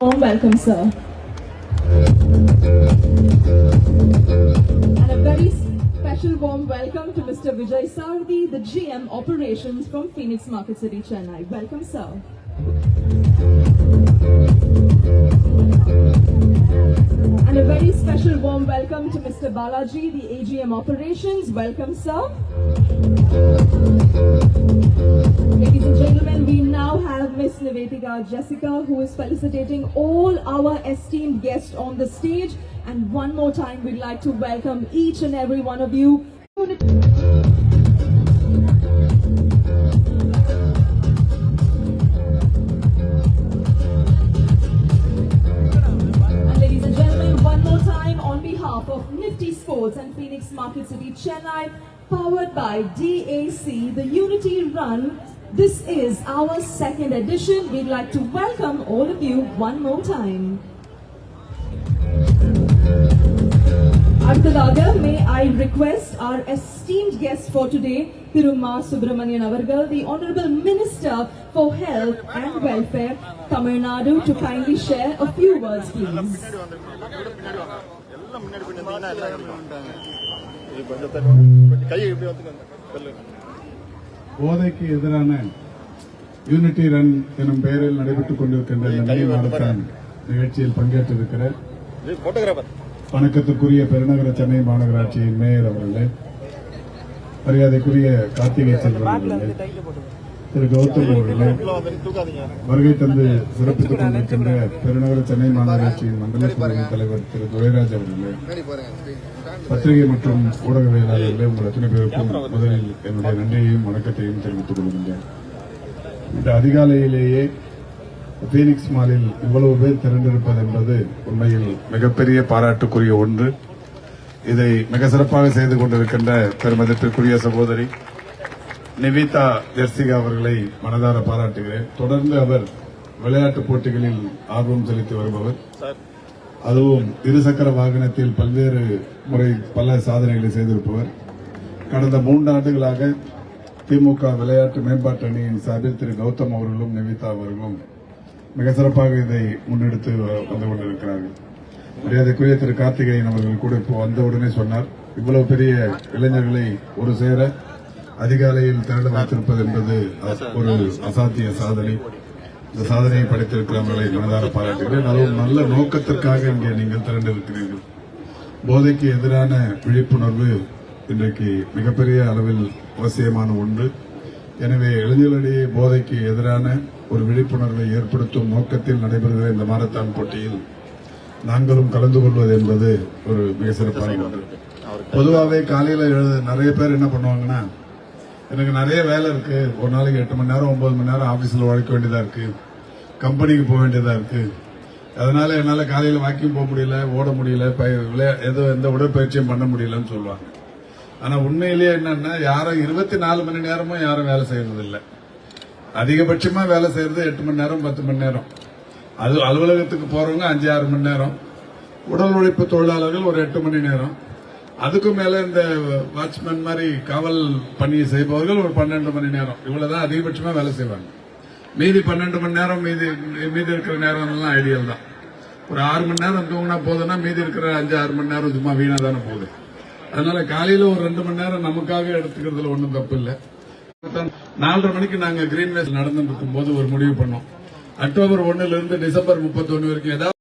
Warm welcome, sir. And a very special warm welcome to Mr. Vijay Sardi, the GM Operations from Phoenix Market City, Chennai. Welcome, sir. And a very special warm welcome to Mr. Balaji, the AGM Operations. Welcome, sir. Ladies and gentlemen, we now have Miss Nivedika Jessica, who is felicitating all our esteemed guests on the stage. And one more time, we'd like to welcome each and every one of you. And ladies and gentlemen, one more time on behalf of Nifty Sports and Phoenix Market City, Chennai, powered by DAC, the Unity Run. This is our second edition. We'd like to welcome all of you one more time. Arthadaga, may I request our esteemed guest for today, Thirumma Subramanian Avargal, the Honorable Minister for Health and Welfare, Tamil Nadu, to kindly share a few words, please. போதைக்கு எதிரான unity run எனும் பெயரில் நடைபெற்றுக் கொண்டிருக்கின்ற நன்றி marathon நிகழ்ச்சியில் பங்கேற்றிருக்கிற வணக்கத்திற்குரிய பெருநகர சென்னை மாநகராட்சியின் மேயர் அவர்களே, மரியாதைக்குரிய கார்த்திகை செல்வன் அவர்களே, திரு கௌதம் அவர்களே, வருகை தந்து சிறப்பித்துக் கொண்டிருக்கின்ற பெருநகர சென்னை மாநகராட்சியின் மண்டல குழு தலைவர் திரு துரைராஜ் அவர்களே, பத்திரிகை மற்றும் ஊடகவியலாளர்களே, உங்கள் அத்தனை பேருக்கும் முதலில் என்னுடைய நன்றியையும் வணக்கத்தையும் தெரிவித்துக் கொள்கின்றேன். இந்த அதிகாலையிலேயே பீனிக்ஸ் மாலில் இவ்வளவு பேர் திரண்டிருப்பது என்பது உண்மையில் மிகப்பெரிய பாராட்டுக்குரிய ஒன்று. இதை மிக சிறப்பாக செய்து கொண்டிருக்கின்ற பெருமதிப்பிற்குரிய சகோதரி நிவிதா ஜெர்சிகா அவர்களை மனதார பாராட்டுகிறேன். தொடர்ந்து அவர் விளையாட்டுப் போட்டிகளில் ஆர்வம் செலுத்தி வருபவர். அதுவும் இருசக்கர வாகனத்தில் பல்வேறு முறை பல சாதனைகளை செய்திருப்பவர். கடந்த 3 ஆண்டுகளாக திமுக விளையாட்டு மேம்பாட்டு அணியின் சார்பில் திரு கௌதம் அவர்களும் நிவிதா அவர்களும் மிக சிறப்பாக இதை முன்னெடுத்து வந்து கொண்டிருக்கிறார்கள். மரியாதைக்குரிய திரு கார்த்திகேயன் அவர்கள் கூட இப்போ வந்தவுடனே சொன்னார், இவ்வளவு பெரிய இளைஞர்களை ஒரு சேர அதிகாலையில் திரண்டு வைத்திருப்பது என்பது ஒரு அசாத்திய சாதனை. இந்த சாதனையை படைத்திருக்கிறவர்களை மனதார பாராட்டுகிறேன். அதுவும் நல்ல நோக்கத்திற்காக இங்கே நீங்கள் திரண்டிருக்கிறீர்கள். போதைக்கு எதிரான விழிப்புணர்வு இன்றைக்கு மிகப்பெரிய அளவில் அவசியமான ஒன்று. எனவே இளைஞர்களிடையே போதைக்கு எதிரான ஒரு விழிப்புணர்வை ஏற்படுத்தும் நோக்கத்தில் நடைபெறுகிற இந்த மாரத்தான் போட்டியில் நாங்களும் கலந்து கொள்வது என்பது ஒரு மிக சிறப்பான ஒன்று. பொதுவாகவே காலையில் நிறைய பேர் என்ன பண்ணுவாங்கன்னா, எனக்கு நிறைய வேலை இருக்கு, ஒரு நாளைக்கு 8 மணி நேரம் 9 மணி நேரம் ஆபீஸ்ல உழைக்க வேண்டியதா இருக்கு, கம்பெனிக்கு போக வேண்டியதா இருக்கு, அதனால என்னால காலையில வாக்கிங் போக முடியல, ஓட முடியல, எந்த உடற்பயிற்சியும் பண்ண முடியலன்னு சொல்லுவாங்க. ஆனா உண்மையிலேயே என்னன்னா, யாரும் 24 மணி நேரமும் யாரும் வேலை செய்யறது இல்லை. அதிகபட்சமா வேலை செய்யறது 8 மணி நேரம் 10 மணி நேரம். அது அலுவலகத்துக்கு போறவங்க 5-6 மணி நேரம், உடல் உழைப்பு தொழிலாளர்கள் ஒரு 8 மணி நேரம், அதுக்கு மேல இந்த வாட்ச்மேன் மாதிரி காவல் பணியை செய்பவர்கள் ஒரு 12 மணி நேரம். இவ்வளவுதான் அதிகபட்சமா வேலை செய்வாங்க. மீதி 12 மணி நேரம் மீதி இருக்கிற நேரம் எல்லாம் ஐடியல் தான். ஒரு 6 மணி நேரம் தூங்கினா போதுன்னா மீதி இருக்கிற 5-6 மணி நேரம் சும்மா வீணா தானே போகுது. அதனால காலையில ஒரு 2 மணி நேரம் நமக்காக எடுத்துக்கிறதுல ஒன்றும் தப்பு இல்லை. 4:30 மணிக்கு நாங்க கிரீன்வேஸ் நடந்துட்டு இருக்கும் போது ஒரு முடிவு பண்ணோம், அக்டோபர் 1 டிசம்பர் 31 வரைக்கும் ஏதாவது